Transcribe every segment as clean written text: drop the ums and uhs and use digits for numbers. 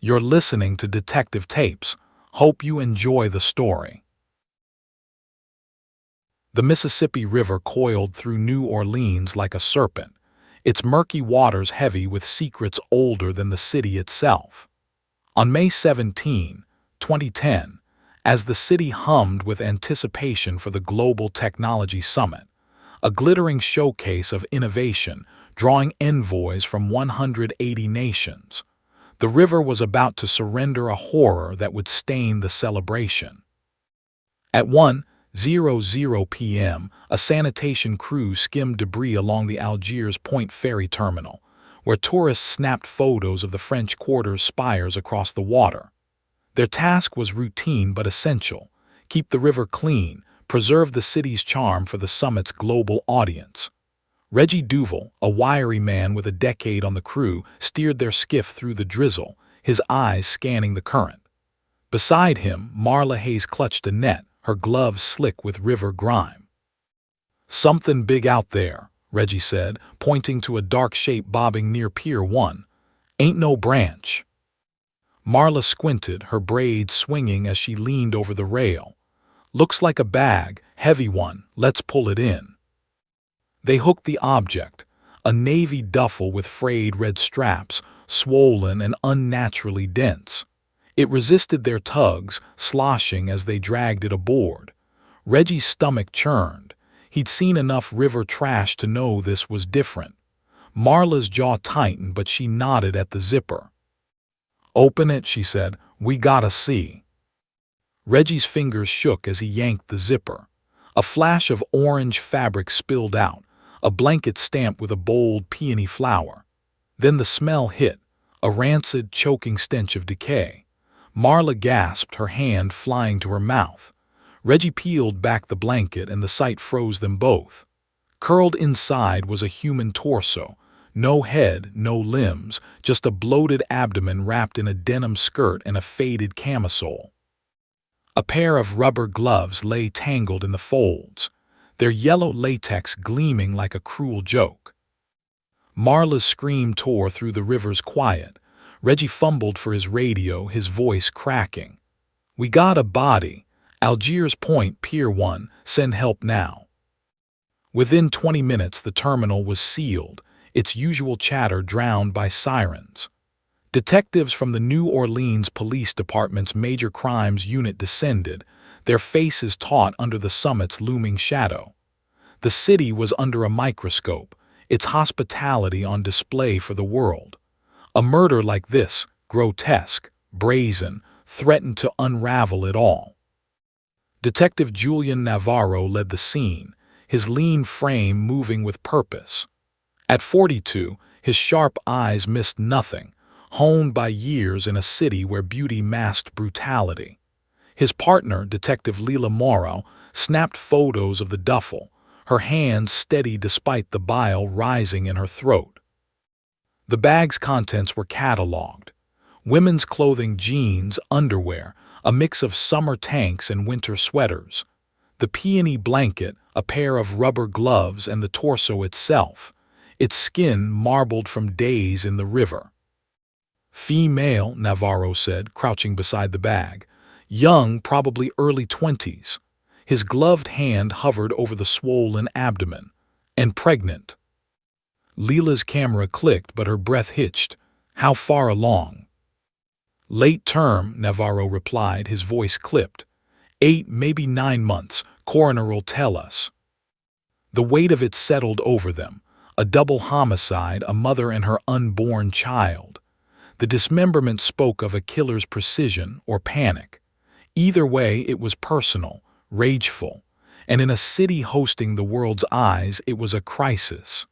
You're listening to Detective Tapes. Hope you enjoy the story. The Mississippi River coiled through New Orleans like a serpent, its murky waters heavy with secrets older than the city itself. On May 17, 2010, as the city hummed with anticipation for the Global Technology Summit, a glittering showcase of innovation drawing envoys from 180 nations, the river was about to surrender a horror that would stain the celebration. At 1:00 p.m., a sanitation crew skimmed debris along the Algiers Point ferry terminal, where tourists snapped photos of the French Quarter's spires across the water. Their task was routine but essential: keep the river clean, preserve the city's charm for the summit's global audience. Reggie Duval, a wiry man with a decade on the crew, steered their skiff through the drizzle, his eyes scanning the current. Beside him, Marla Hayes clutched a net, her gloves slick with river grime. "Something big out there," Reggie said, pointing to a dark shape bobbing near Pier 1. "Ain't no branch." Marla squinted, her braids swinging as she leaned over the rail. "Looks like a bag, heavy one, let's pull it in." They hooked the object, a navy duffel with frayed red straps, swollen and unnaturally dense. It resisted their tugs, sloshing as they dragged it aboard. Reggie's stomach churned. He'd seen enough river trash to know this was different. Marla's jaw tightened, but she nodded at the zipper. "Open it," she said. "We gotta see." Reggie's fingers shook as he yanked the zipper. A flash of orange fabric spilled out, a blanket stamped with a bold peony flower. Then the smell hit, a rancid, choking stench of decay. Marla gasped, her hand flying to her mouth. Reggie peeled back the blanket and the sight froze them both. Curled inside was a human torso. No head, no limbs, just a bloated abdomen wrapped in a denim skirt and a faded camisole. A pair of rubber gloves lay tangled in the folds, their yellow latex gleaming like a cruel joke. Marla's scream tore through the river's quiet. Reggie fumbled for his radio, his voice cracking. "We got a body. Algiers Point, Pier 1, send help now." Within 20 minutes the terminal was sealed, its usual chatter drowned by sirens. Detectives from the New Orleans Police Department's Major Crimes Unit descended, their faces taut under the summit's looming shadow. The city was under a microscope, its hospitality on display for the world. A murder like this, grotesque, brazen, threatened to unravel it all. Detective Julian Navarro led the scene, his lean frame moving with purpose. At 42, his sharp eyes missed nothing, honed by years in a city where beauty masked brutality. His partner, Detective Leila Morrow, snapped photos of the duffel, her hands steady despite the bile rising in her throat. The bag's contents were cataloged: women's clothing, jeans, underwear, a mix of summer tanks and winter sweaters, the peony blanket, a pair of rubber gloves, and the torso itself, its skin marbled from days in the river. "Female," Navarro said, crouching beside the bag. "Young, probably early 20s. His gloved hand hovered over the swollen abdomen. "And pregnant." Leila's camera clicked, but her breath hitched. "How far along?" "Late term," Navarro replied, his voice clipped. 8, maybe 9 months, coroner'll tell us." The weight of it settled over them. A double homicide, a mother and her unborn child. The dismemberment spoke of a killer's precision or panic. Either way, it was personal, rageful, and in a city hosting the world's eyes, it was a crisis.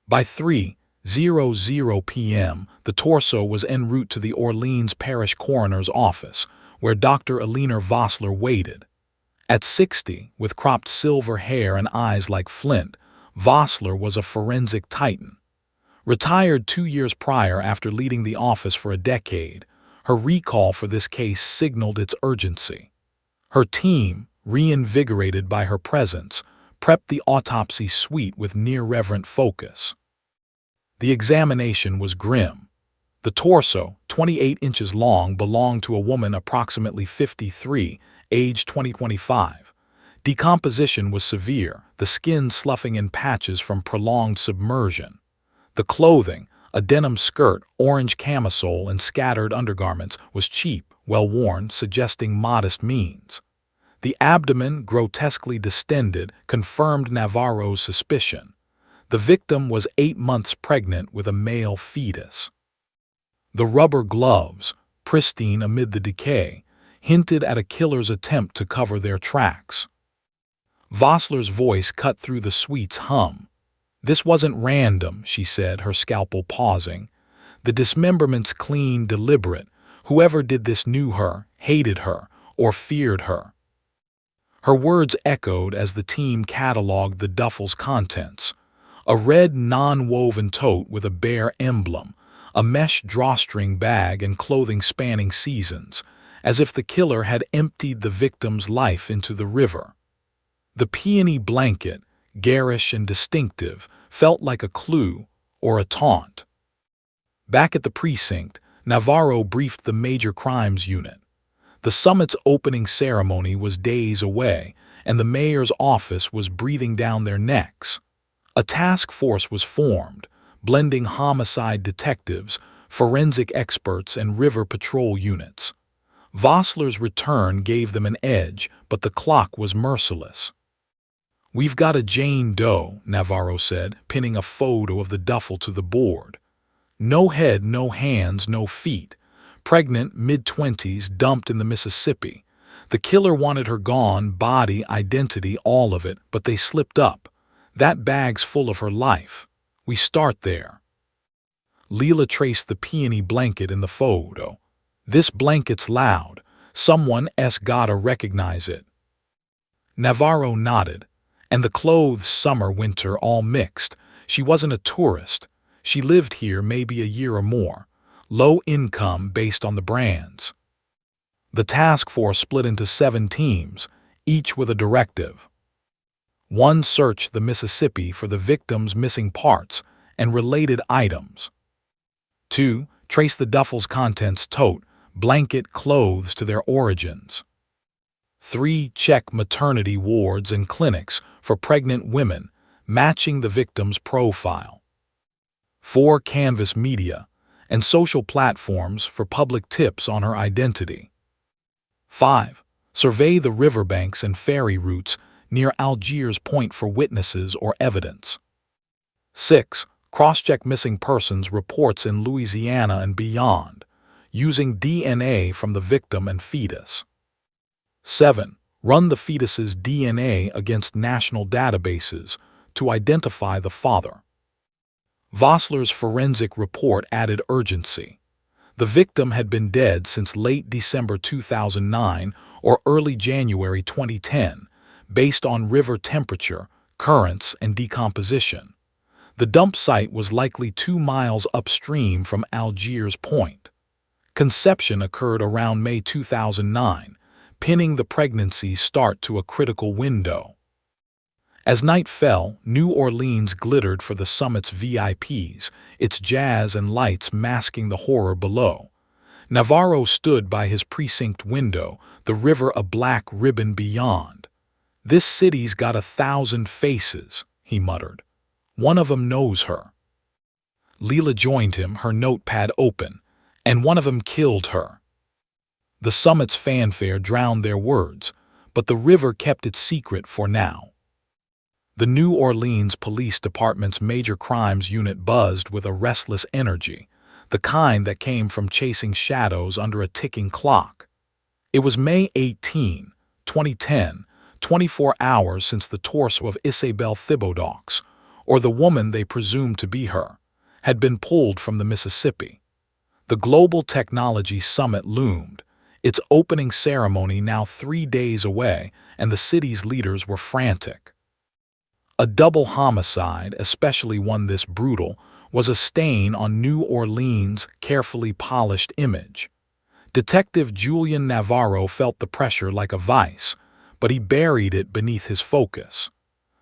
By 3:00 p.m., the torso was en route to the Orleans Parish Coroner's office, where Dr. Alina Vossler waited. At 60, with cropped silver hair and eyes like flint, Vossler was a forensic titan. Retired 2 years prior after leading the office for a decade, her recall for this case signaled its urgency. Her team, reinvigorated by her presence, prepped the autopsy suite with near-reverent focus. The examination was grim. The torso, 28 inches long, belonged to a woman approximately 53, age 20-25. Decomposition was severe, the skin sloughing in patches from prolonged submersion. The clothing, a denim skirt, orange camisole, and scattered undergarments, was cheap, well-worn, suggesting modest means. The abdomen, grotesquely distended, confirmed Navarro's suspicion. The victim was 8 months pregnant with a male fetus. The rubber gloves, pristine amid the decay, hinted at a killer's attempt to cover their tracks. Vossler's voice cut through the suite's hum. "This wasn't random," she said, her scalpel pausing. "The dismemberment's clean, deliberate. Whoever did this knew her, hated her, or feared her." Her words echoed as the team cataloged the duffel's contents. A red non-woven tote with a bear emblem, a mesh drawstring bag, and clothing spanning seasons, as if the killer had emptied the victim's life into the river. The peony blanket, garish and distinctive, felt like a clue or a taunt. Back at the precinct, Navarro briefed the Major Crimes Unit. The summit's opening ceremony was days away, and the mayor's office was breathing down their necks. A task force was formed, blending homicide detectives, forensic experts, and river patrol units. Vossler's return gave them an edge, but the clock was merciless. "We've got a Jane Doe," Navarro said, pinning a photo of the duffel to the board. "No head, no hands, no feet. Pregnant, mid-20s, dumped in the Mississippi. The killer wanted her gone, body, identity, all of it, but they slipped up. That bag's full of her life. We start there." Leela traced the peony blanket in the photo. "This blanket's loud. Someone's gotta recognize it." Navarro nodded. "And the clothes, summer, winter, all mixed. She wasn't a tourist. She lived here maybe a year or more. Low income based on the brands." The task force split into 7 teams, each with a directive. 1. Search the Mississippi for the victim's missing parts and related items. 2. Trace the duffel's contents, tote, blanket, clothes, to their origins. 3. Check maternity wards and clinics for pregnant women, matching the victim's profile. 4. Canvass media and social platforms for public tips on her identity. 5. Survey the riverbanks and ferry routes near Algiers Point for witnesses or evidence. 6. Cross-check missing persons reports in Louisiana and beyond, using DNA from the victim and fetus. 7. Run the fetus's DNA against national databases to identify the father. Vossler's forensic report added urgency. The victim had been dead since late December 2009 or early January 2010, based on river temperature, currents, and decomposition. The dump site was likely 2 miles upstream from Algiers Point. Conception occurred around May 2009, pinning the pregnancy's start to a critical window. As night fell, New Orleans glittered for the summit's VIPs, its jazz and lights masking the horror below. Navarro stood by his precinct window, the river a black ribbon beyond. "This city's got 1,000 faces," he muttered. "One of 'em knows her." Leela joined him, her notepad open, "And one of 'em killed her." The summit's fanfare drowned their words, but the river kept its secret for now. The New Orleans Police Department's Major Crimes Unit buzzed with a restless energy, the kind that came from chasing shadows under a ticking clock. It was May 18, 2010, 24 hours since the torso of Isabelle Thibodeaux, or the woman they presumed to be her, had been pulled from the Mississippi. The Global Technology Summit loomed, its opening ceremony now 3 days away, and the city's leaders were frantic. A double homicide, especially one this brutal, was a stain on New Orleans' carefully polished image. Detective Julian Navarro felt the pressure like a vice, but he buried it beneath his focus.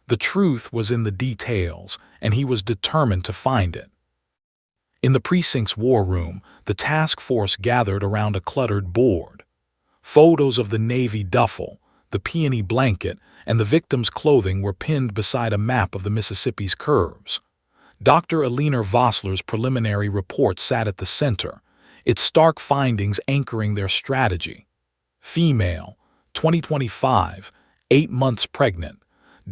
The truth was in the details, and he was determined to find it. In the precinct's war room, the task force gathered around a cluttered board. Photos of the Navy duffel, the peony blanket, and the victim's clothing were pinned beside a map of the Mississippi's curves. Dr. Elinor Vossler's preliminary report sat at the center, its stark findings anchoring their strategy. Female, 2025, 8 months pregnant,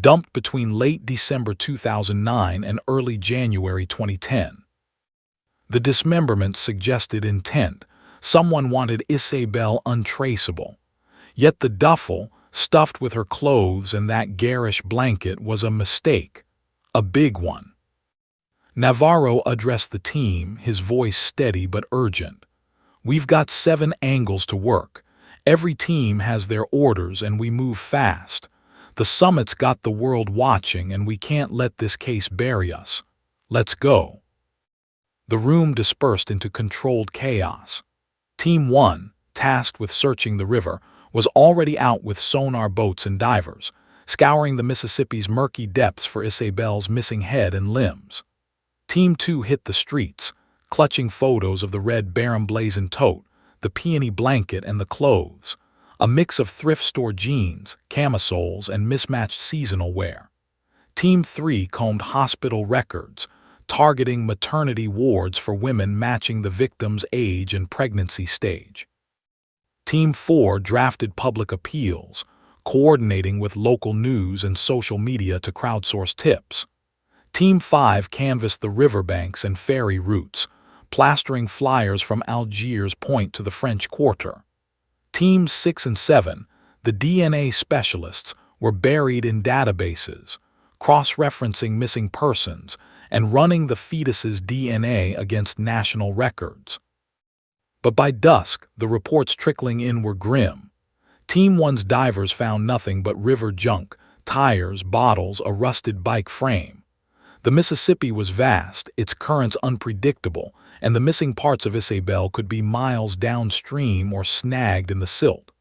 dumped between late December 2009 and early January 2010. The dismemberment suggested intent. Someone wanted Isabel untraceable. Yet the duffel, stuffed with her clothes and that garish blanket, was a mistake. A big one. Navarro addressed the team, his voice steady but urgent. "We've got 7 angles to work. Every team has their orders and we move fast. The summit's got the world watching and we can't let this case bury us. Let's go." The room dispersed into controlled chaos. Team 1, tasked with searching the river, was already out with sonar boats and divers, scouring the Mississippi's murky depths for Isabel's missing head and limbs. Team 2 hit the streets, clutching photos of the red Baron Blazon tote, the peony blanket, and the clothes, a mix of thrift store jeans, camisoles, and mismatched seasonal wear. Team 3 combed hospital records, targeting maternity wards for women matching the victim's age and pregnancy stage. Team 4 drafted public appeals, coordinating with local news and social media to crowdsource tips. Team 5 canvassed the riverbanks and ferry routes, plastering flyers from Algiers Point to the French Quarter. Teams 6 and 7, the DNA specialists, were buried in databases, cross-referencing missing persons and running the fetus's DNA against national records. But by dusk, the reports trickling in were grim. Team 1's divers found nothing but river junk, tires, bottles, a rusted bike frame. The Mississippi was vast, its currents unpredictable, and the missing parts of Isabel could be miles downstream or snagged in the silt.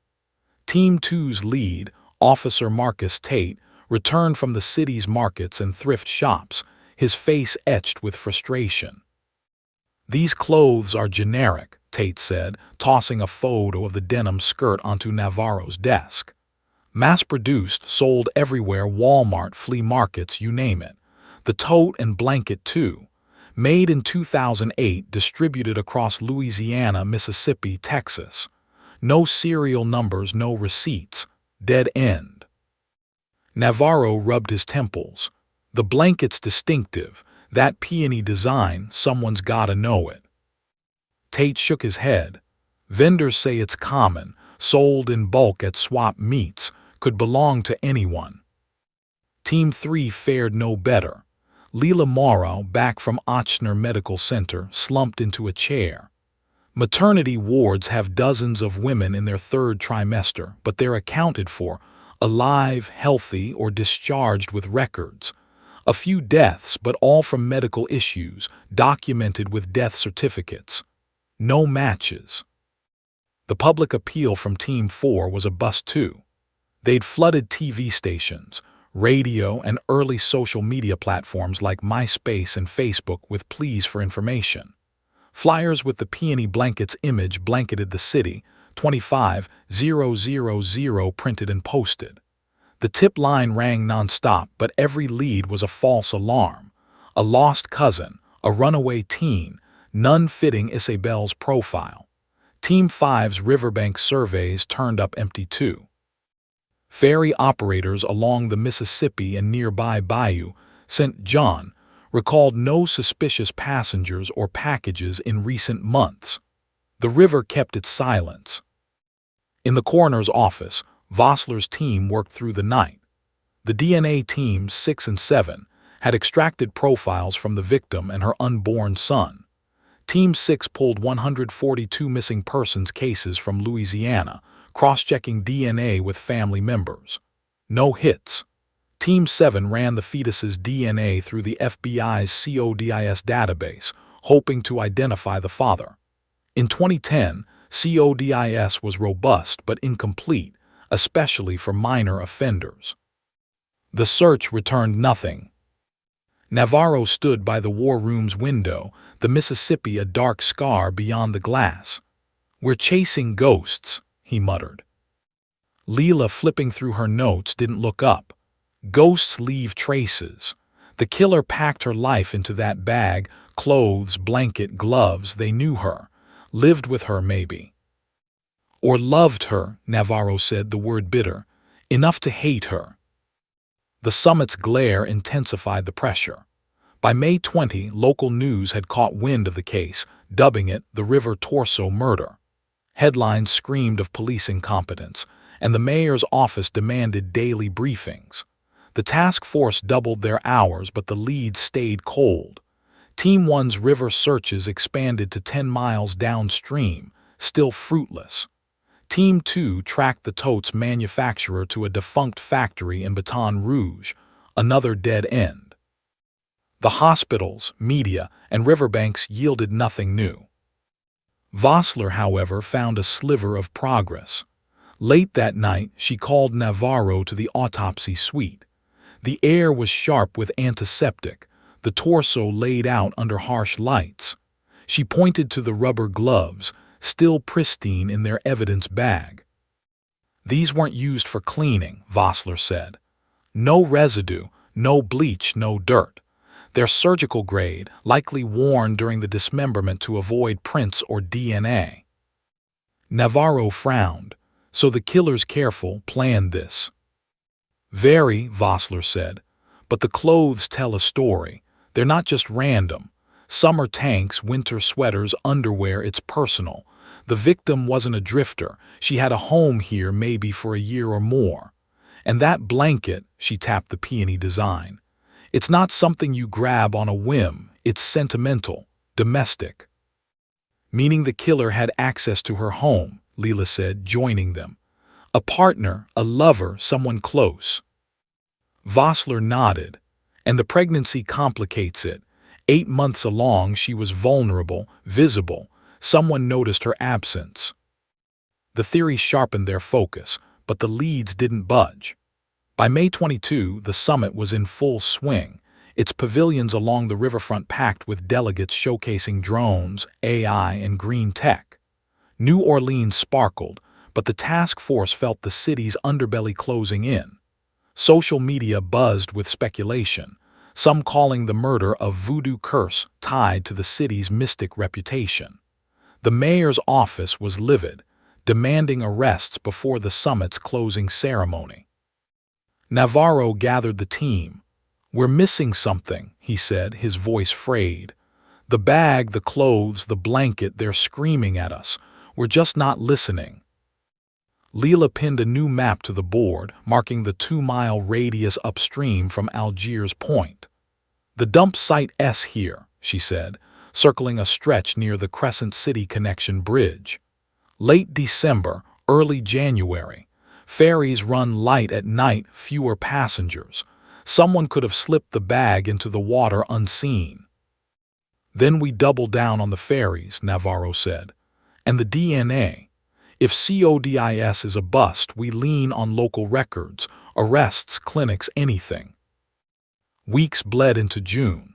Team 2's lead, Officer Marcus Tate, returned from the city's markets and thrift shops, his face etched with frustration. "These clothes are generic," Tate said, tossing a photo of the denim skirt onto Navarro's desk. "Mass-produced, sold everywhere, Walmart, flea markets, you name it. The tote and blanket too. Made in 2008, distributed across Louisiana, Mississippi, Texas. No serial numbers, no receipts. Dead end." Navarro rubbed his temples. "The blanket's distinctive. That peony design, someone's gotta know it." Tate shook his head. "Vendors say it's common, sold in bulk at swap meets, could belong to anyone." Team 3 fared no better. Leila Morrow, back from Ochsner Medical Center, slumped into a chair. "Maternity wards have dozens of women in their 3rd trimester, but they're accounted for, alive, healthy, or discharged with records. A few deaths, but all from medical issues, documented with death certificates. No matches." The public appeal from Team 4 was a bust too. They'd flooded TV stations, radio, and early social media platforms like MySpace and Facebook with pleas for information. Flyers with the peony blanket's image blanketed the city, 25,000 printed and posted. The tip line rang nonstop, but every lead was a false alarm. A lost cousin, a runaway teen, none fitting Isabel's profile. Team 5's riverbank surveys turned up empty too. Ferry operators along the Mississippi and nearby Bayou, St. John, recalled no suspicious passengers or packages in recent months. The river kept its silence. In the coroner's office, Vossler's team worked through the night. The DNA teams 6 and 7 had extracted profiles from the victim and her unborn son. Team 6 pulled 142 missing persons cases from Louisiana, cross-checking DNA with family members. No hits. Team 7 ran the fetus's DNA through the FBI's CODIS database, hoping to identify the father. In 2010, CODIS was robust but incomplete, especially for minor offenders. The search returned nothing. Navarro stood by the war room's window, the Mississippi a dark scar beyond the glass. "We're chasing ghosts," he muttered. Leela, flipping through her notes, didn't look up. Ghosts leave traces. The killer packed her life into that bag, clothes, blanket, gloves. They knew her, lived with her maybe. Or loved her, Navarro said, the word bitter, enough to hate her. The summit's glare intensified the pressure. By May 20, local news had caught wind of the case, dubbing it the River Torso murder. Headlines screamed of police incompetence, and the mayor's office demanded daily briefings. The task force doubled their hours, but the lead stayed cold. Team 1's river searches expanded to 10 miles downstream, still fruitless. Team 2 tracked the tote's manufacturer to a defunct factory in Baton Rouge, another dead end. The hospitals, media, and riverbanks yielded nothing new. Vossler, however, found a sliver of progress. Late that night, she called Navarro to the autopsy suite. The air was sharp with antiseptic, the torso laid out under harsh lights. She pointed to the rubber gloves, still pristine in their evidence bag. "These weren't used for cleaning," Vossler said. "No residue, no bleach, no dirt. They're surgical grade, likely worn during the dismemberment to avoid prints or DNA." Navarro frowned. "So the killer's careful, planned this." "Very," Vossler said. "But the clothes tell a story. They're not just random. Summer tanks, winter sweaters, underwear, it's personal. The victim wasn't a drifter. She had a home here maybe for a year or more. And that blanket," she tapped the peony design, "it's not something you grab on a whim. It's sentimental, domestic." "Meaning the killer had access to her home," Leela said, joining them. "A partner, a lover, someone close." Vossler nodded. "And the pregnancy complicates it. 8 months along, she was vulnerable, visible. Someone noticed her absence." The theory sharpened their focus, but the leads didn't budge. By May 22, the summit was in full swing, its pavilions along the riverfront packed with delegates showcasing drones, AI, and green tech. New Orleans sparkled, but the task force felt the city's underbelly closing in. Social media buzzed with speculation, some calling the murder a voodoo curse tied to the city's mystic reputation. The mayor's office was livid, demanding arrests before the summit's closing ceremony. Navarro gathered the team. "We're missing something," he said, his voice frayed. "The bag, the clothes, the blanket, they're screaming at us. We're just not listening." Leela pinned a new map to the board, marking the 2-mile radius upstream from Algiers Point. "The dump site S here," she said, circling a stretch near the Crescent City Connection Bridge. "Late December, early January. Ferries run light at night, fewer passengers. Someone could have slipped the bag into the water unseen." "Then we double down on the ferries," Navarro said. "And the DNA. If CODIS is a bust, we lean on local records, arrests, clinics, anything." Weeks bled into June.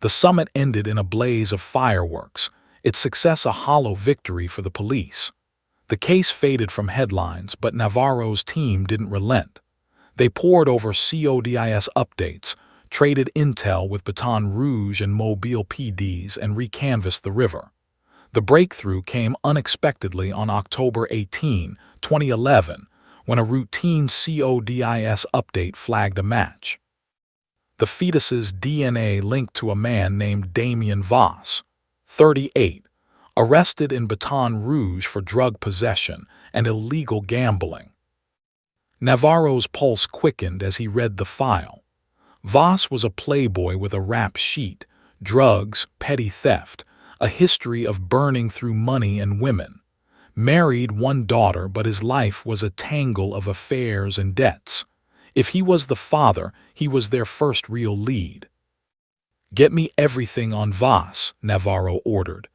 The summit ended in a blaze of fireworks, its success a hollow victory for the police. The case faded from headlines, but Navarro's team didn't relent. They pored over CODIS updates, traded intel with Baton Rouge and Mobile PDs, and recanvassed the river. The breakthrough came unexpectedly on October 18, 2011, when a routine CODIS update flagged a match. The fetus's DNA linked to a man named Damien Voss, 38, arrested in Baton Rouge for drug possession and illegal gambling. Navarro's pulse quickened as he read the file. Voss was a playboy with a rap sheet, drugs, petty theft, a history of burning through money and women. Married, 1 daughter, but his life was a tangle of affairs and debts. If he was the father, he was their first real lead. "Get me everything on Voss," Navarro ordered,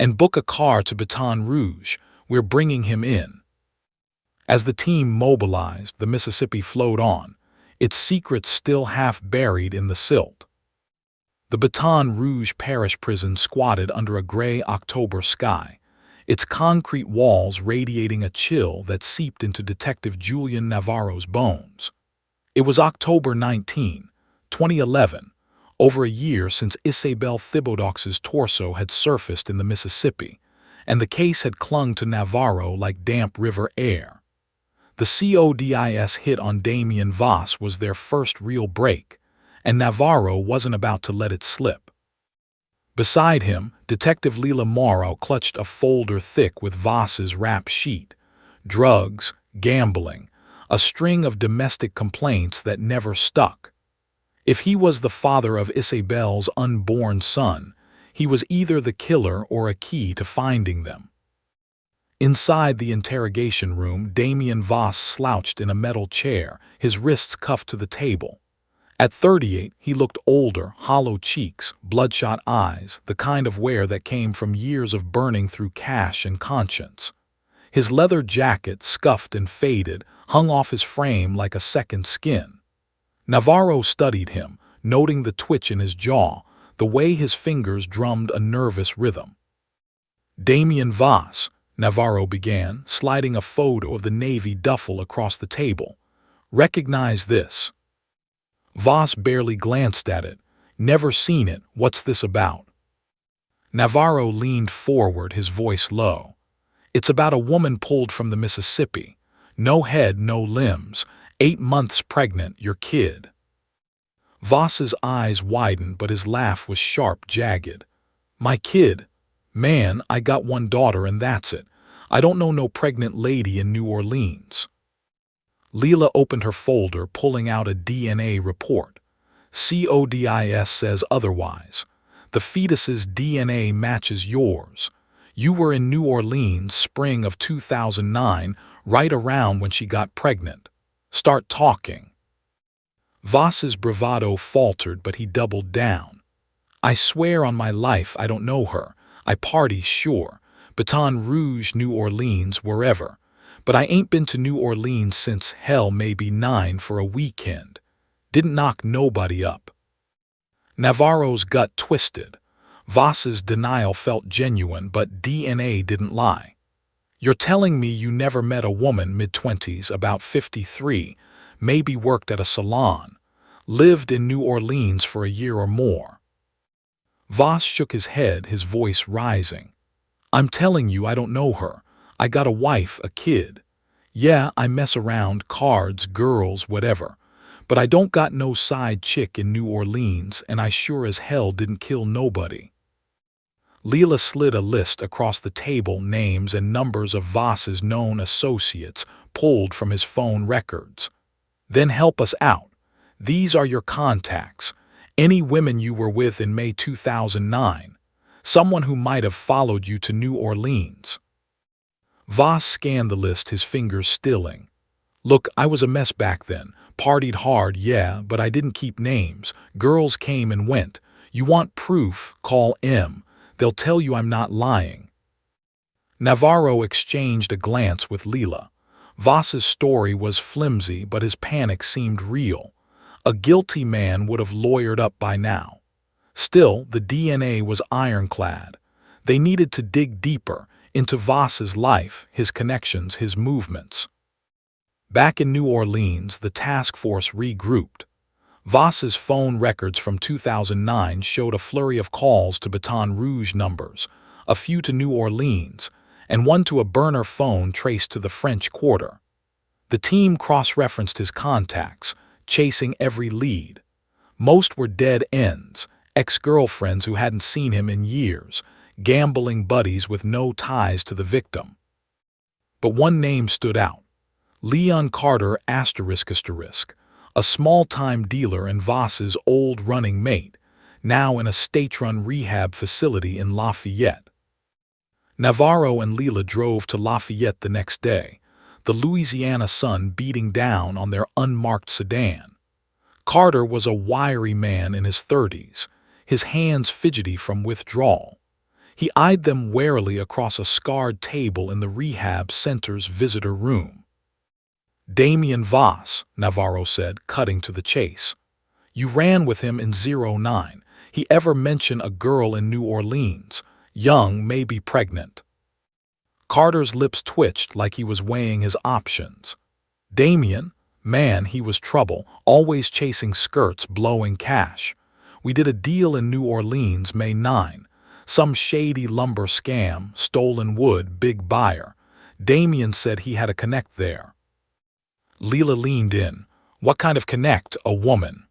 "and book a car to Baton Rouge. We're bringing him in." As the team mobilized, the Mississippi flowed on, its secrets still half buried in the silt. The Baton Rouge Parish Prison squatted under a gray October sky, its concrete walls radiating a chill that seeped into Detective Julian Navarro's bones. It was October 19, 2011, over a year since Isabel Thibodeaux's torso had surfaced in the Mississippi, and the case had clung to Navarro like damp river air. The CODIS hit on Damien Voss was their first real break, and Navarro wasn't about to let it slip. Beside him, Detective Leila Morrow clutched a folder thick with Voss's rap sheet. Drugs, gambling, a string of domestic complaints that never stuck. If he was the father of Isabel's unborn son, he was either the killer or a key to finding them. Inside the interrogation room, Damien Voss slouched in a metal chair, his wrists cuffed to the table. At 38, he looked older, hollow cheeks, bloodshot eyes, the kind of wear that came from years of burning through cash and conscience. His leather jacket, scuffed and faded, hung off his frame like a second skin. Navarro studied him, noting the twitch in his jaw, the way his fingers drummed a nervous rhythm. "Damien Voss," Navarro began, sliding a photo of the Navy duffel across the table. "Recognize this." Voss barely glanced at it. "Never seen it. What's this about?" Navarro leaned forward, his voice low. "It's about a woman pulled from the Mississippi. No head, no limbs. 8 months pregnant, your kid." Voss's eyes widened, but his laugh was sharp, jagged. "My kid? Man, I got one daughter and that's it. I don't know no pregnant lady in New Orleans." Leila opened her folder, pulling out a DNA report. "CODIS says otherwise. The fetus's DNA matches yours. You were in New Orleans spring of 2009, right around when she got pregnant. Start talking." Voss's bravado faltered, but he doubled down. "I swear on my life I don't know her. I party, sure. Baton Rouge, New Orleans, wherever. But I ain't been to New Orleans since, hell, maybe 9 for a weekend. Didn't knock nobody up." Navarro's gut twisted. Voss's denial felt genuine, but DNA didn't lie. "You're telling me you never met a woman mid-20s, about 53, maybe worked at a salon, lived in New Orleans for a year or more?" Voss shook his head, his voice rising. "I'm telling you I don't know her. I got a wife, a kid. Yeah, I mess around, cards, girls, whatever. But I don't got no side chick in New Orleans, and I sure as hell didn't kill nobody." Leila slid a list across the table, names and numbers of Voss's known associates, pulled from his phone records. "Then help us out. These are your contacts. Any women you were with in May 2009. Someone who might have followed you to New Orleans." Voss scanned the list, his fingers stilling. "Look, I was a mess back then. Partied hard, yeah, but I didn't keep names. Girls came and went. You want proof? Call M. They'll tell you I'm not lying." Navarro exchanged a glance with Leila. Voss's story was flimsy, but his panic seemed real. A guilty man would have lawyered up by now. Still, the DNA was ironclad. They needed to dig deeper, into Voss's life, his connections, his movements. Back in New Orleans, the task force regrouped. Voss's phone records from 2009 showed a flurry of calls to Baton Rouge numbers, a few to New Orleans, and one to a burner phone traced to the French Quarter. The team cross-referenced his contacts, chasing every lead. Most were dead ends, ex-girlfriends who hadn't seen him in years, gambling buddies with no ties to the victim. But one name stood out. Leon Carter ***, a small-time dealer and Voss's old running mate, now in a state-run rehab facility in Lafayette. Navarro and Leila drove to Lafayette the next day, the Louisiana sun beating down on their unmarked sedan. Carter was a wiry man in his 30s, his hands fidgety from withdrawal. He eyed them warily across a scarred table in the rehab center's visitor room. "Damien Voss," Navarro said, cutting to the chase. "You ran with him in '09. he ever mention a girl in New Orleans, young, maybe pregnant? Carter's lips twitched like he was weighing his options. Damien? Man, he was trouble, always chasing skirts, blowing cash. We did a deal in New Orleans May 9. Some shady lumber scam, stolen wood, big buyer. Damien said he had a connect there. Leela leaned in. What kind of connect? A woman?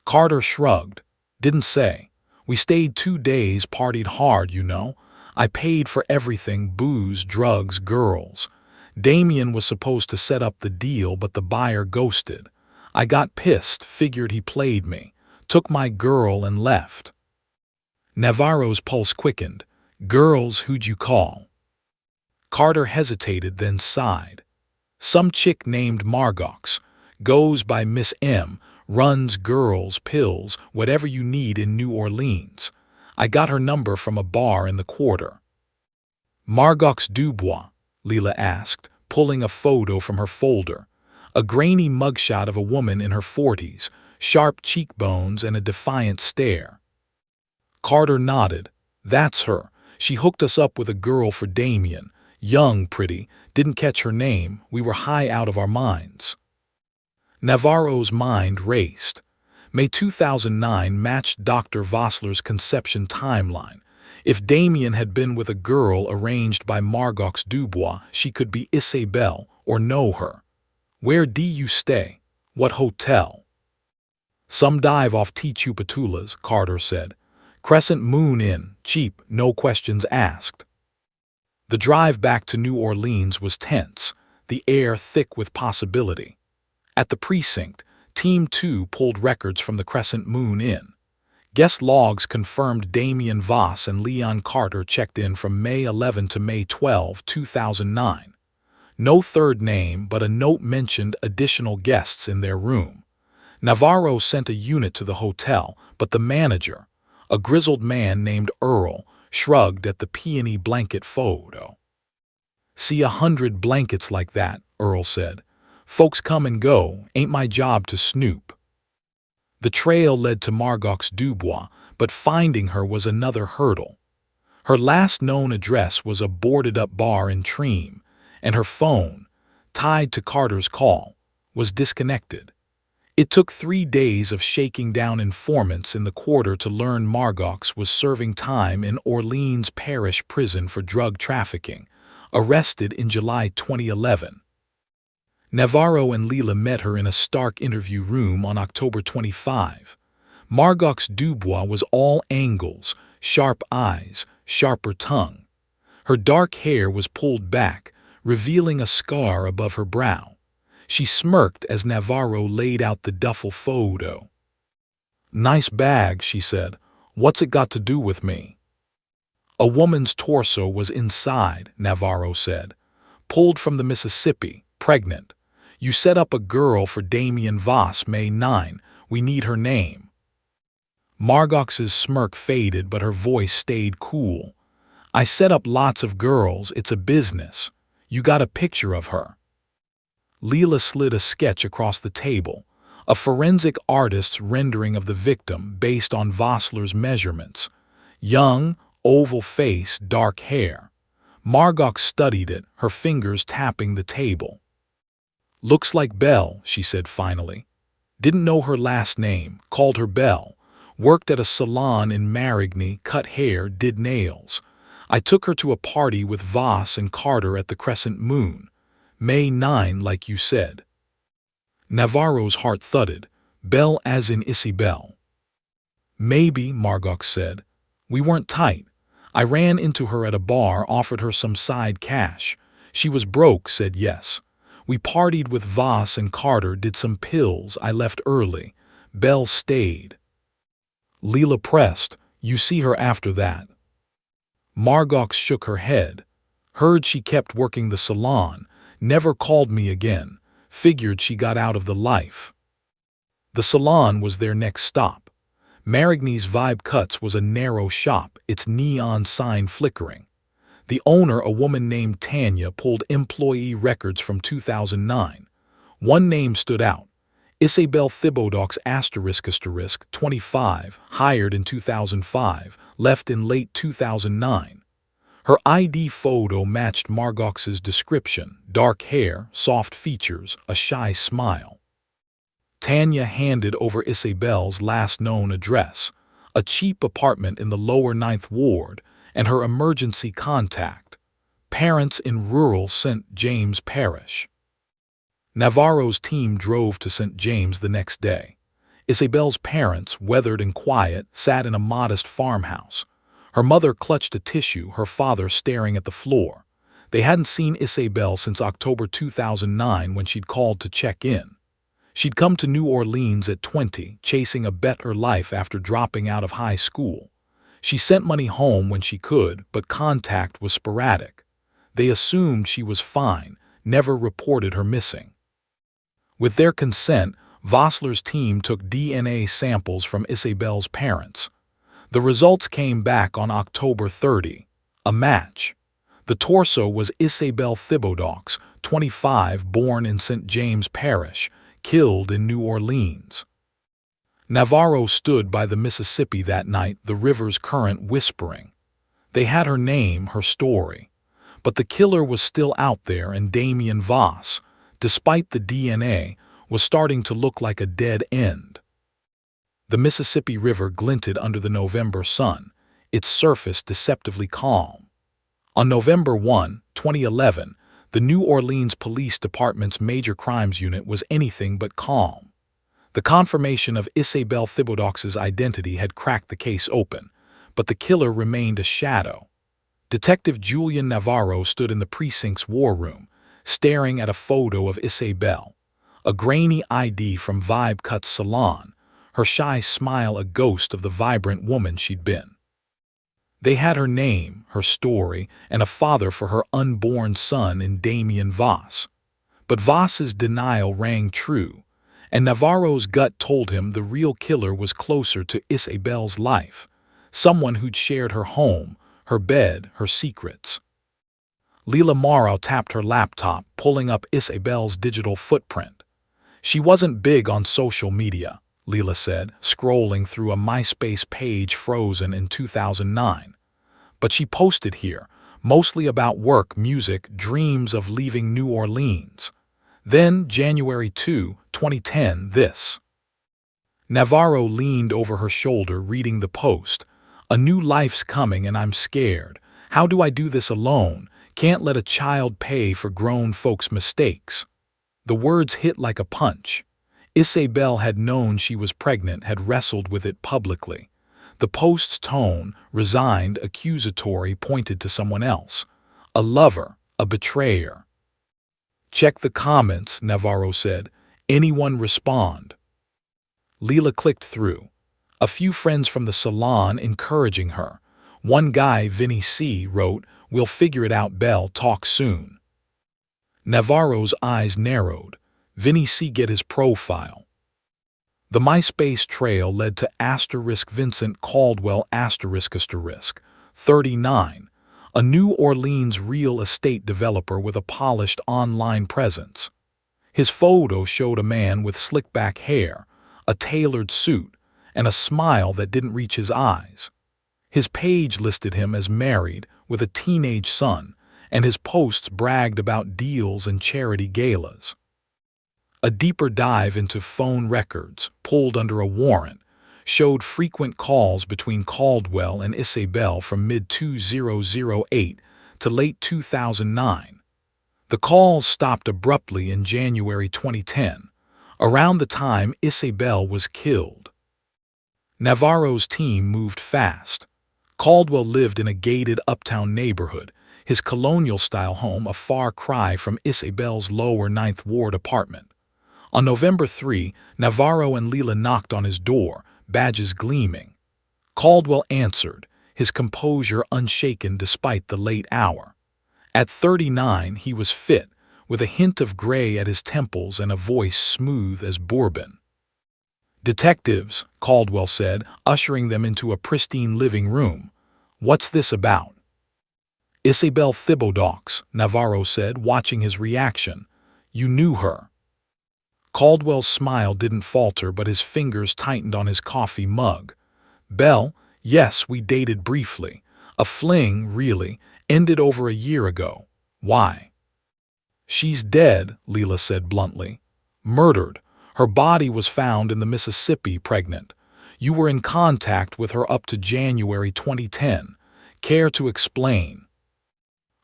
Carter shrugged. Didn't say. We stayed 2 days, partied hard, you know. I paid for everything, booze, drugs, girls. Damien was supposed to set up the deal, but the buyer ghosted. I got pissed, figured he played me, took my girl and left. Navarro's pulse quickened. Girls, who'd you call? Carter hesitated, then sighed. Some chick named Margox. Goes by Miss M, runs girls, pills, whatever you need in New Orleans. I got her number from a bar in the quarter. Margox Dubois? Leela asked, pulling a photo from her folder. A grainy mugshot of a woman in her 40s, sharp cheekbones and a defiant stare. Carter nodded. That's her. She hooked us up with a girl for Damien. Young, pretty, didn't catch her name. We were high out of our minds. Navarro's mind raced. May 2009 matched Dr. Vossler's conception timeline. If Damien had been with a girl arranged by Margox Dubois, she could be Isabelle or know her. Where do you stay? What hotel? Some dive off T. Chupatulas, Carter said. Crescent Moon Inn, cheap, no questions asked. The drive back to New Orleans was tense, the air thick with possibility. At the precinct, Team 2 pulled records from the Crescent Moon Inn. Guest logs confirmed Damien Voss and Leon Carter checked in from May 11 to May 12, 2009. No third name, but a note mentioned additional guests in their room. Navarro sent a unit to the hotel, but the manager, a grizzled man named Earl, shrugged at the peony blanket photo. See 100 blankets like that, Earl said. Folks come and go, ain't my job to snoop. The trail led to Margox Dubois, but finding her was another hurdle. Her last known address was a boarded-up bar in Treem, and her phone, tied to Carter's call, was disconnected. It took 3 days of shaking down informants in the quarter to learn Margox was serving time in Orleans Parish Prison for drug trafficking, arrested in July 2011. Navarro and Leela met her in a Stark interview room on October 25. Margox Dubois was all angles, sharp eyes, sharper tongue. Her dark hair was pulled back, revealing a scar above her brow. She smirked as Navarro laid out the duffel photo. Nice bag, she said. What's it got to do with me? A woman's torso was inside, Navarro said. Pulled from the Mississippi, pregnant. You set up a girl for Damien Voss May 9. We need her name. Margox's smirk faded, but her voice stayed cool. I set up lots of girls. It's a business. You got a picture of her? Leela slid a sketch across the table, a forensic artist's rendering of the victim based on Vossler's measurements. Young, oval face, dark hair. Margox studied it, her fingers tapping the table. Looks like Belle, she said finally. Didn't know her last name, called her Belle. Worked at a salon in Marigny, cut hair, did nails. I took her to a party with Voss and Carter at the Crescent Moon. May 9, like you said. Navarro's heart thudded. Belle as in Isabelle. Maybe, Margox said. We weren't tight. I ran into her at a bar, offered her some side cash. She was broke, said yes. We partied with Voss and Carter, did some pills. I left early. Belle stayed. Leela pressed. You see her after that? Margox shook her head. Heard she kept working the salon. Never called me again. Figured she got out of the life. The salon was their next stop. Marigny's Vibe Cuts was a narrow shop, its neon sign flickering. The owner, a woman named Tanya, pulled employee records from 2009. One name stood out. Isabel Thibodeaux **, 25, hired in 2005, left in late 2009. Her ID photo matched Margox's description: dark hair, soft features, a shy smile. Tanya handed over Isabel's last known address, a cheap apartment in the lower 9th Ward, and her emergency contact: parents in rural St. James Parish. Navarro's team drove to St. James the next day. Isabel's parents, weathered and quiet, sat in a modest farmhouse. Her mother clutched a tissue, her father staring at the floor. They hadn't seen Isabel since October 2009 when she'd called to check in. She'd come to New Orleans at 20, chasing a better life after dropping out of high school. She sent money home when she could, but contact was sporadic. They assumed she was fine, never reported her missing. With their consent, Vossler's team took DNA samples from Isabel's parents. The results came back on October 30, a match. The torso was Isabel Thibodeaux, 25, born in St. James Parish, killed in New Orleans. Navarro stood by the Mississippi that night, the river's current whispering. They had her name, her story. But the killer was still out there, and Damien Voss, despite the DNA, was starting to look like a dead end. The Mississippi River glinted under the November sun, its surface deceptively calm. On November 1, 2011, the New Orleans Police Department's Major Crimes Unit was anything but calm. The confirmation of Isabel Thibodeaux's identity had cracked the case open, but the killer remained a shadow. Detective Julian Navarro stood in the precinct's war room, staring at a photo of Isabel, a grainy ID from Vibe Cut's salon, her shy smile a ghost of the vibrant woman she'd been. They had her name, her story, and a father for her unborn son in Damien Voss. But Voss's denial rang true, and Navarro's gut told him the real killer was closer to Isabel's life, someone who'd shared her home, her bed, her secrets. Leila Morrow tapped her laptop, pulling up Isabel's digital footprint. She wasn't big on social media, Leila said, scrolling through a MySpace page frozen in 2009. But she posted here, mostly about work, music, dreams of leaving New Orleans. Then, January 2, 2010, this. Navarro leaned over her shoulder, reading the post. "A new life's coming and I'm scared. How do I do this alone? Can't let a child pay for grown folks' mistakes." The words hit like a punch. Isabel had known she was pregnant, had wrestled with it publicly. The post's tone, resigned, accusatory, pointed to someone else. A lover, a betrayer. "Check the comments," Navarro said. "Anyone respond?" Leila clicked through. A few friends from the salon encouraging her. One guy, Vinny C., wrote, "We'll figure it out, Belle, talk soon." Navarro's eyes narrowed. Vinny C. Get his profile. The MySpace trail led to Vincent Caldwell **, 39, a New Orleans real estate developer with a polished online presence. His photo showed a man with slick-back hair, a tailored suit, and a smile that didn't reach his eyes. His page listed him as married, with a teenage son, and his posts bragged about deals and charity galas. A deeper dive into phone records, pulled under a warrant, showed frequent calls between Caldwell and Isabel from mid-2008 to late 2009. The calls stopped abruptly in January 2010, around the time Isabel was killed. Navarro's team moved fast. Caldwell lived in a gated uptown neighborhood, his colonial-style home a far cry from Isabel's lower 9th Ward apartment. On November 3, Navarro and Leila knocked on his door, badges gleaming. Caldwell answered, his composure unshaken despite the late hour. At 39, he was fit, with a hint of gray at his temples and a voice smooth as bourbon. "Detectives," Caldwell said, ushering them into a pristine living room. "What's this about?" "Isabel Thibodeaux," Navarro said, watching his reaction. "You knew her." Caldwell's smile didn't falter, but his fingers tightened on his coffee mug. Belle, yes, we dated briefly. A fling, really, ended over a year ago. Why? She's dead, Leela said bluntly. Murdered. Her body was found in the Mississippi pregnant. You were in contact with her up to January 2010. Care to explain?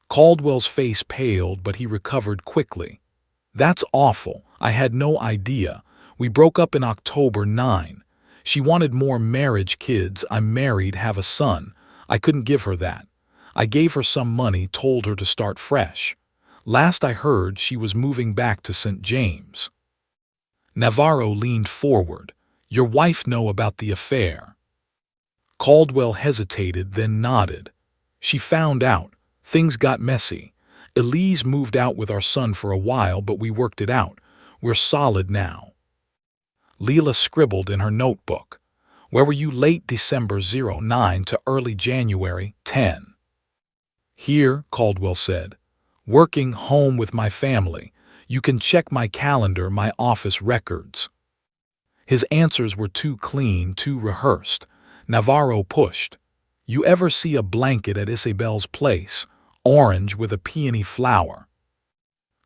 Caldwell's face paled, but he recovered quickly. That's awful. I had no idea. We broke up in October 9. She wanted more marriage kids. I'm married, have a son. I couldn't give her that. I gave her some money, told her to start fresh. Last I heard, she was moving back to St. James. Navarro leaned forward. Your wife know about the affair? Caldwell hesitated, then nodded. She found out. Things got messy. Elise moved out with our son for a while, but we worked it out. We're solid now. Leela scribbled in her notebook. Where were you late December 09 to early January 10? Here, Caldwell said. Working home with my family. You can check my calendar, my office records. His answers were too clean, too rehearsed. Navarro pushed. You ever see a blanket at Isabel's place? Orange with a peony flower.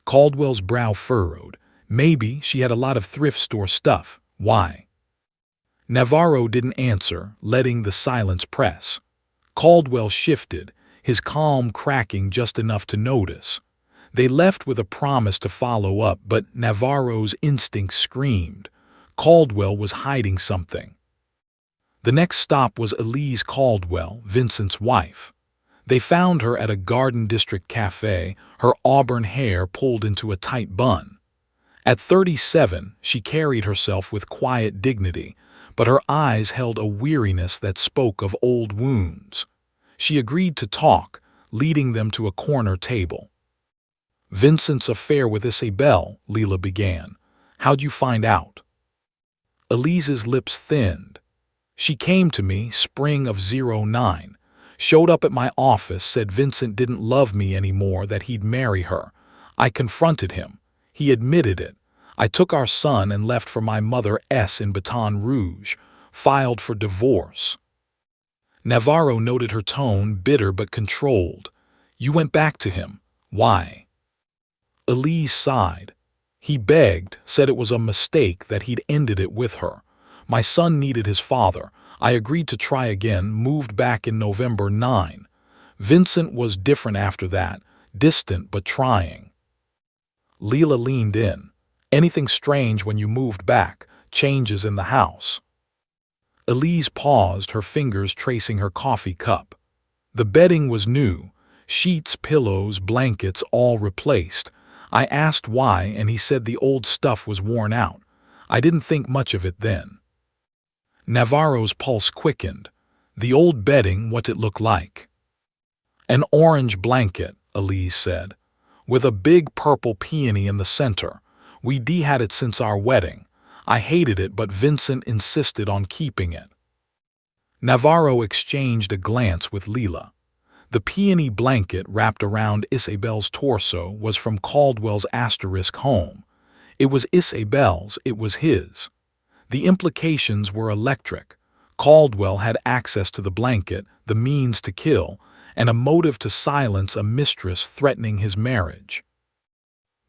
Caldwell's brow furrowed. Maybe she had a lot of thrift store stuff. Why? Navarro didn't answer, letting the silence press. Caldwell shifted, his calm cracking just enough to notice. They left with a promise to follow up, but Navarro's instinct screamed. Caldwell was hiding something. The next stop was Elise Caldwell, Vincent's wife. They found her at a Garden District cafe, her auburn hair pulled into a tight bun. At 37, she carried herself with quiet dignity, but her eyes held a weariness that spoke of old wounds. She agreed to talk, leading them to a corner table. Vincent's affair with Isabel, Leela began. How'd you find out? Elise's lips thinned. She came to me, spring of 09. Showed up at my office, said Vincent didn't love me anymore, that he'd marry her. I confronted him. He admitted it. I took our son and left for my mother S in Baton Rouge, filed for divorce. Navarro noted her tone, bitter but controlled. You went back to him. Why? Elise sighed. He begged, said it was a mistake, that he'd ended it with her. My son needed his father. I agreed to try again, moved back in November 9. Vincent was different after that, distant but trying. Leela leaned in. Anything strange when you moved back? Changes in the house? Elise paused, her fingers tracing her coffee cup. The bedding was new. Sheets, pillows, blankets, all replaced. I asked why, and he said the old stuff was worn out. I didn't think much of it then. Navarro's pulse quickened. The old bedding, what'd it look like? An orange blanket, Elise said, with a big purple peony in the center. We had it since our wedding. I hated it, but Vincent insisted on keeping it. Navarro exchanged a glance with Leela. The peony blanket wrapped around Isabel's torso was from Caldwell's asterisk home. It was Isabel's, it was his. The implications were electric. Caldwell had access to the blanket, the means to kill, and a motive to silence a mistress threatening his marriage.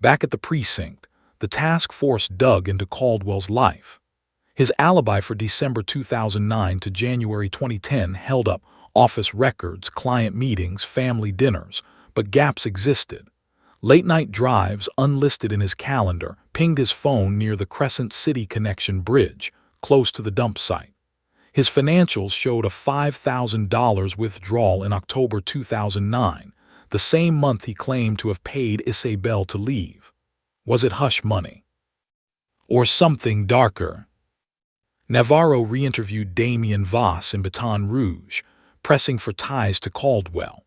Back at the precinct, the task force dug into Caldwell's life. His alibi for December 2009 to January 2010 held up office records, client meetings, family dinners, but gaps existed. Late-night drives, unlisted in his calendar, pinged his phone near the Crescent City Connection Bridge, close to the dump site. His financials showed a $5,000 withdrawal in October 2009, the same month he claimed to have paid Isabel to leave. Was it hush money? Or something darker? Navarro re-interviewed Damien Voss in Baton Rouge, pressing for ties to Caldwell.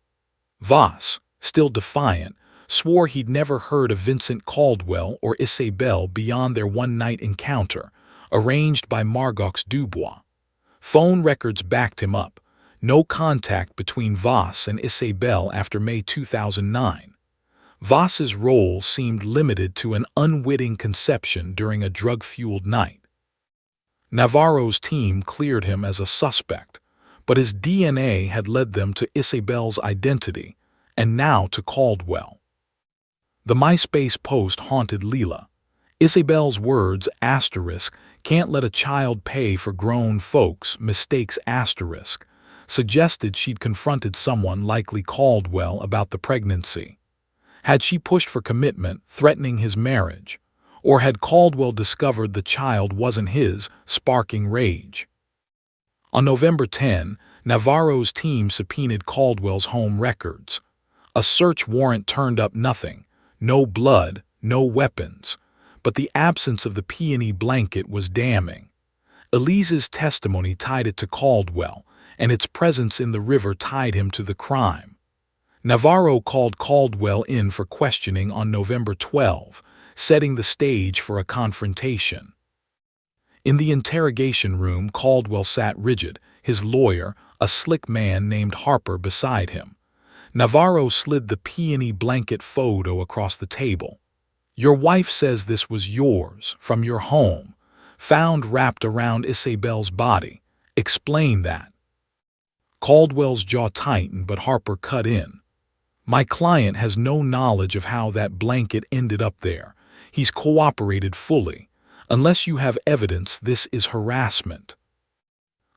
Voss, still defiant, swore he'd never heard of Vincent Caldwell or Isabel beyond their one-night encounter, arranged by Margox Dubois. Phone records backed him up. No contact between Voss and Isabel after May 2009. Voss's role seemed limited to an unwitting conception during a drug-fueled night. Navarro's team cleared him as a suspect, but his DNA had led them to Isabel's identity, and now to Caldwell. The MySpace post haunted Leela. Isabel's words, asterisk, can't let a child pay for grown folks, mistakes asterisk, suggested she'd confronted someone, likely Caldwell, about the pregnancy. Had she pushed for commitment, threatening his marriage? Or had Caldwell discovered the child wasn't his, sparking rage? On November 10, Navarro's team subpoenaed Caldwell's home records. A search warrant turned up nothing. No blood, no weapons. But the absence of the peony blanket was damning. Elise's testimony tied it to Caldwell, and its presence in the river tied him to the crime. Navarro called Caldwell in for questioning on November 12, setting the stage for a confrontation. In the interrogation room, Caldwell sat rigid, his lawyer, a slick man named Harper, beside him. Navarro slid the peony blanket photo across the table. "Your wife says this was yours, from your home, found wrapped around Isabel's body. Explain that." Caldwell's jaw tightened, but Harper cut in. "My client has no knowledge of how that blanket ended up there. He's cooperated fully. Unless you have evidence, this is harassment."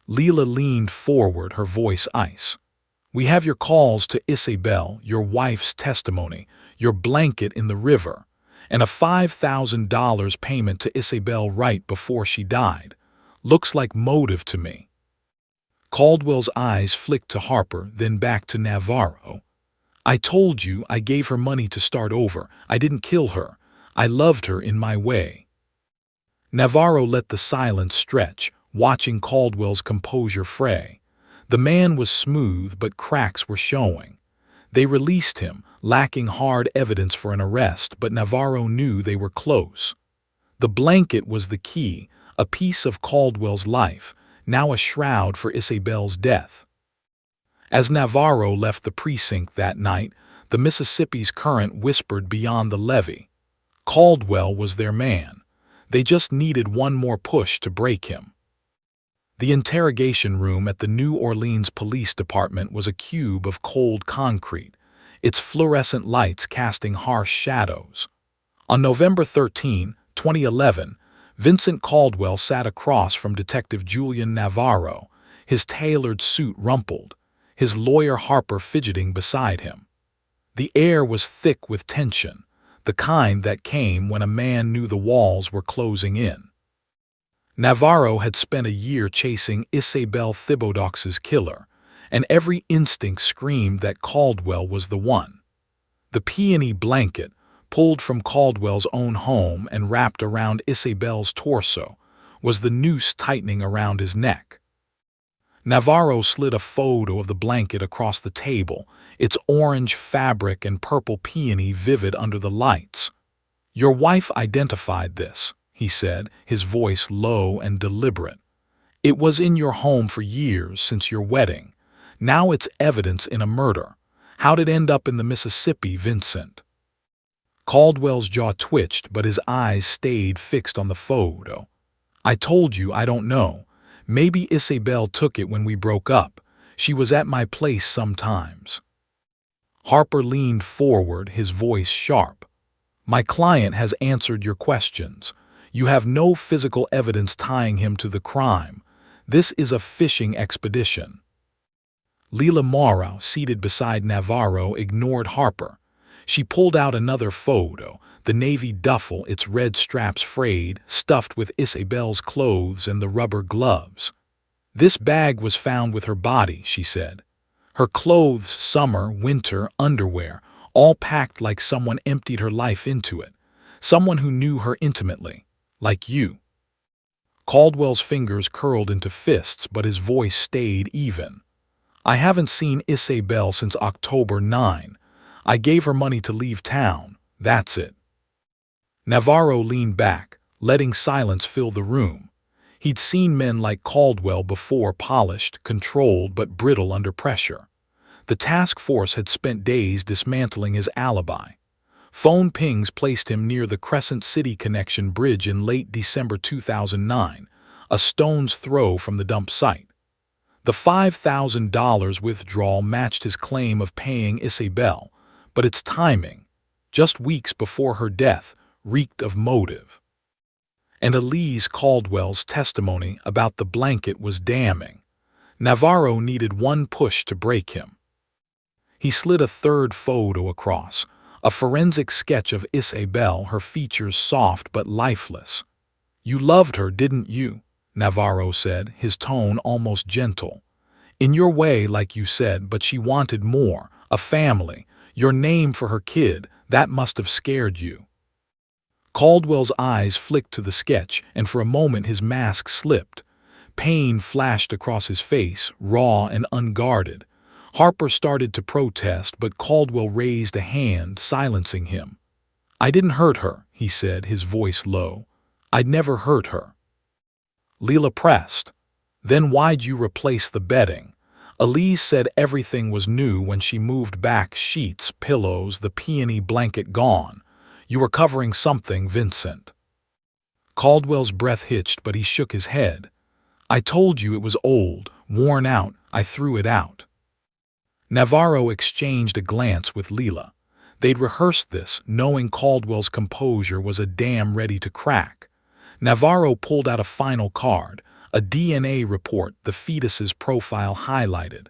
Leela leaned forward, her voice ice. "We have your calls to Isabel, your wife's testimony, your blanket in the river, and a $5,000 payment to Isabel right before she died. Looks like motive to me." Caldwell's eyes flicked to Harper, then back to Navarro. "I told you I gave her money to start over. I didn't kill her. I loved her in my way." Navarro let the silence stretch, watching Caldwell's composure fray. The man was smooth, but cracks were showing. They released him, lacking hard evidence for an arrest, but Navarro knew they were close. The blanket was the key, a piece of Caldwell's life, now a shroud for Isabel's death. As Navarro left the precinct that night, the Mississippi's current whispered beyond the levee. Caldwell was their man. They just needed one more push to break him. The interrogation room at the New Orleans Police Department was a cube of cold concrete, its fluorescent lights casting harsh shadows. On November 13, 2011, Vincent Caldwell sat across from Detective Julian Navarro, his tailored suit rumpled, his lawyer Harper fidgeting beside him. The air was thick with tension, the kind that came when a man knew the walls were closing in. Navarro had spent a year chasing Isabel Thibodeaux's killer, and every instinct screamed that Caldwell was the one. The peony blanket, pulled from Caldwell's own home and wrapped around Isabel's torso, was the noose tightening around his neck. Navarro slid a photo of the blanket across the table, its orange fabric and purple peony vivid under the lights. "Your wife identified this," he said, his voice low and deliberate. "It was in your home for years, since your wedding. Now it's evidence in a murder. How'd it end up in the Mississippi, Vincent?" Caldwell's jaw twitched, but his eyes stayed fixed on the photo. "I told you I don't know. Maybe Isabel took it when we broke up. She was at my place sometimes." Harper leaned forward, his voice sharp. "My client has answered your questions. You have no physical evidence tying him to the crime. This is a fishing expedition." Leela Morrow, seated beside Navarro, ignored Harper. She pulled out another photo, the navy duffel, its red straps frayed, stuffed with Isabel's clothes and the rubber gloves. "This bag was found with her body," she said. "Her clothes, summer, winter, underwear, all packed like someone emptied her life into it. Someone who knew her intimately, like you." Caldwell's fingers curled into fists, but his voice stayed even. "I haven't seen Isabel since October 9. I gave her money to leave town. That's it." Navarro leaned back, letting silence fill the room. He'd seen men like Caldwell before, polished, controlled, but brittle under pressure. The task force had spent days dismantling his alibi. Phone pings placed him near the Crescent City Connection Bridge in late December 2009, a stone's throw from the dump site. The $5,000 withdrawal matched his claim of paying Isabel, but its timing, just weeks before her death, reeked of motive. And Elise Caldwell's testimony about the blanket was damning. Navarro needed one push to break him. He slid a third photo across, a forensic sketch of Isabel, her features soft but lifeless. "You loved her, didn't you?" Navarro said, his tone almost gentle. "In your way, like you said, but she wanted more, a family, your name for her kid. That must have scared you." Caldwell's eyes flicked to the sketch, and for a moment his mask slipped. Pain flashed across his face, raw and unguarded. Harper started to protest, but Caldwell raised a hand, silencing him. "I didn't hurt her," he said, his voice low. "I'd never hurt her." Leila pressed. "Then why'd you replace the bedding?" Elise said everything was new when she moved back, sheets, pillows, the peony blanket gone. "You were covering something, Vincent." Caldwell's breath hitched, but he shook his head. "I told you it was old, worn out. I threw it out." Navarro exchanged a glance with Leila. They'd rehearsed this, knowing Caldwell's composure was a dam ready to crack. Navarro pulled out a final card, a DNA report, the fetus's profile highlighted.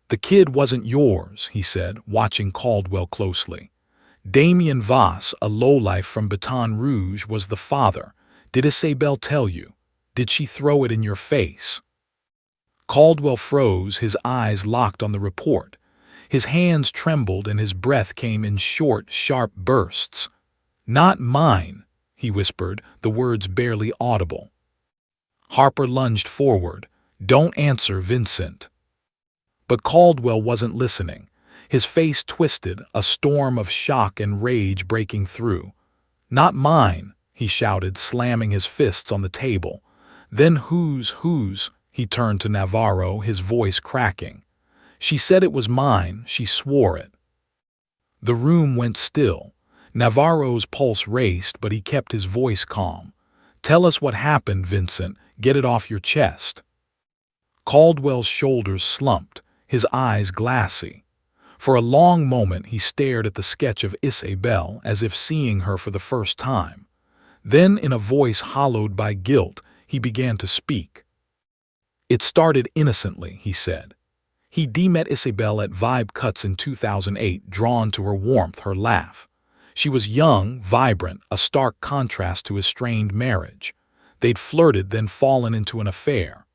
"The kid wasn't yours," he said, watching Caldwell closely. "Damien Voss, a lowlife from Baton Rouge, was the father. Did Isabel tell you? Did she throw it in your face?" Caldwell froze, his eyes locked on the report. His hands trembled and his breath came in short, sharp bursts. "Not mine," he whispered, the words barely audible. Harper lunged forward. "Don't answer, Vincent." But Caldwell wasn't listening. His face twisted, a storm of shock and rage breaking through. "Not mine," he shouted, slamming his fists on the table. "Then whose?" He turned to Navarro, his voice cracking. "She said it was mine. She swore it." The room went still. Navarro's pulse raced, but he kept his voice calm. "Tell us what happened, Vincent. Get it off your chest." Caldwell's shoulders slumped, his eyes glassy. For a long moment he stared at the sketch of Isabel as if seeing her for the first time. Then, in a voice hollowed by guilt, he began to speak. "It started innocently," he said. He met Isabel at Vibe Cuts in 2008, drawn to her warmth, her laugh. She was young, vibrant, a stark contrast to his strained marriage. They'd flirted, then fallen into an affair.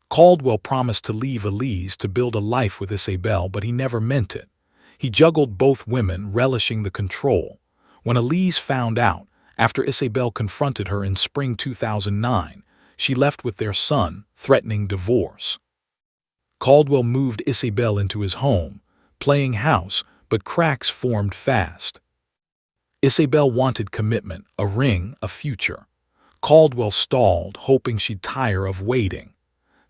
Caldwell promised to leave Elise to build a life with Isabel, but he never meant it. He juggled both women, relishing the control. When Elise found out, after Isabel confronted her in spring 2009, she left with their son, threatening divorce. Caldwell moved Isabel into his home, playing house, but cracks formed fast. Isabel wanted commitment, a ring, a future. Caldwell stalled, hoping she'd tire of waiting.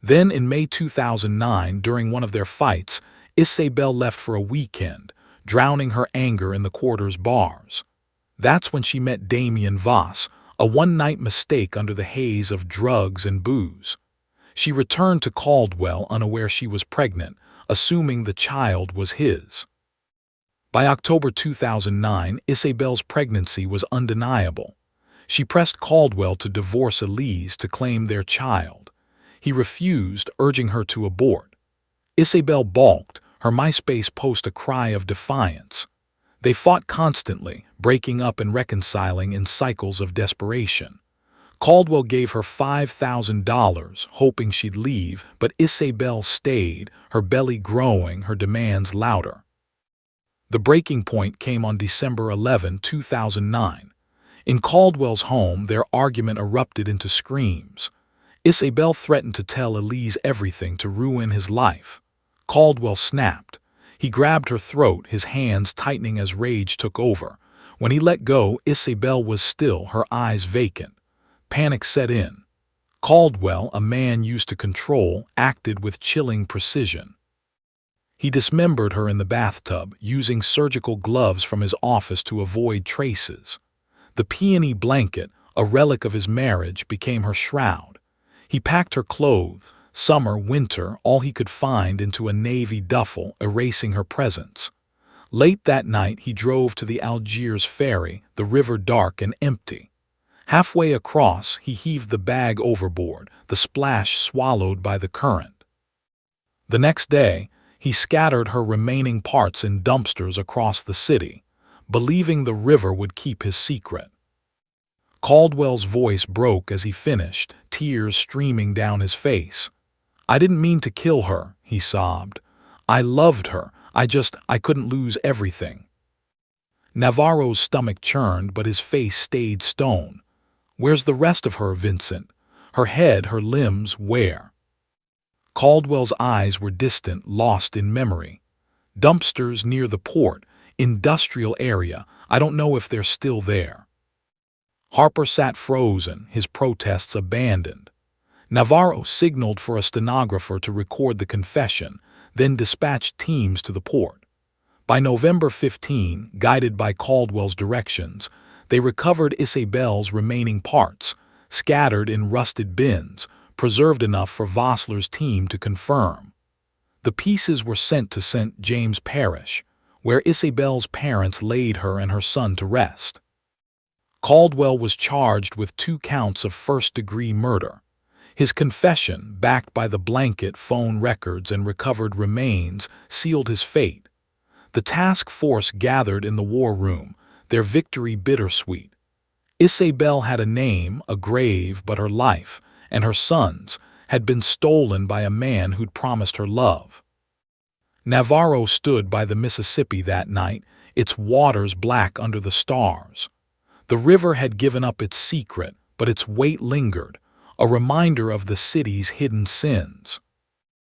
Then, in May 2009, during one of their fights, Isabel left for a weekend, drowning her anger in the quarter's bars. That's when she met Damien Voss, a one-night mistake under the haze of drugs and booze. She returned to Caldwell unaware she was pregnant, assuming the child was his. By October 2009, Isabel's pregnancy was undeniable. She pressed Caldwell to divorce Elise to claim their child. He refused, urging her to abort. Isabel balked, her MySpace post a cry of defiance. They fought constantly, breaking up and reconciling in cycles of desperation. Caldwell gave her $5,000, hoping she'd leave, but Isabel stayed, her belly growing, her demands louder. The breaking point came on December 11, 2009. In Caldwell's home, their argument erupted into screams. Isabel threatened to tell Elise everything to ruin his life. Caldwell snapped. He grabbed her throat, his hands tightening as rage took over. When he let go, Isabel was still, her eyes vacant. Panic set in. Caldwell, a man used to control, acted with chilling precision. He dismembered her in the bathtub, using surgical gloves from his office to avoid traces. The peony blanket, a relic of his marriage, became her shroud. He packed her clothes, summer, winter, all he could find, into a navy duffel, erasing her presence. Late that night he drove to the Algiers ferry, the river dark and empty. Halfway across, he heaved the bag overboard, the splash swallowed by the current. The next day, he scattered her remaining parts in dumpsters across the city, believing the river would keep his secret. Caldwell's voice broke as he finished, tears streaming down his face. "I didn't mean to kill her," he sobbed. "I loved her. I couldn't lose everything." Navarro's stomach churned, but his face stayed stone. "Where's the rest of her, Vincent? Her head, her limbs, where?" Caldwell's eyes were distant, lost in memory. "Dumpsters near the port, industrial area. I don't know if they're still there." Harper sat frozen, his protests abandoned. Navarro signaled for a stenographer to record the confession, then dispatched teams to the port. By November 15, guided by Caldwell's directions, they recovered Isabel's remaining parts, scattered in rusted bins, preserved enough for Vossler's team to confirm. The pieces were sent to St. James Parish, where Isabel's parents laid her and her son to rest. Caldwell was charged with 2 counts of first-degree murder. His confession, backed by the blanket, phone records, and recovered remains, sealed his fate. The task force gathered in the war room, their victory bittersweet. Isabel had a name, a grave, but her life, and her son's, had been stolen by a man who'd promised her love. Navarro stood by the Mississippi that night, its waters black under the stars. The river had given up its secret, but its weight lingered, a reminder of the city's hidden sins.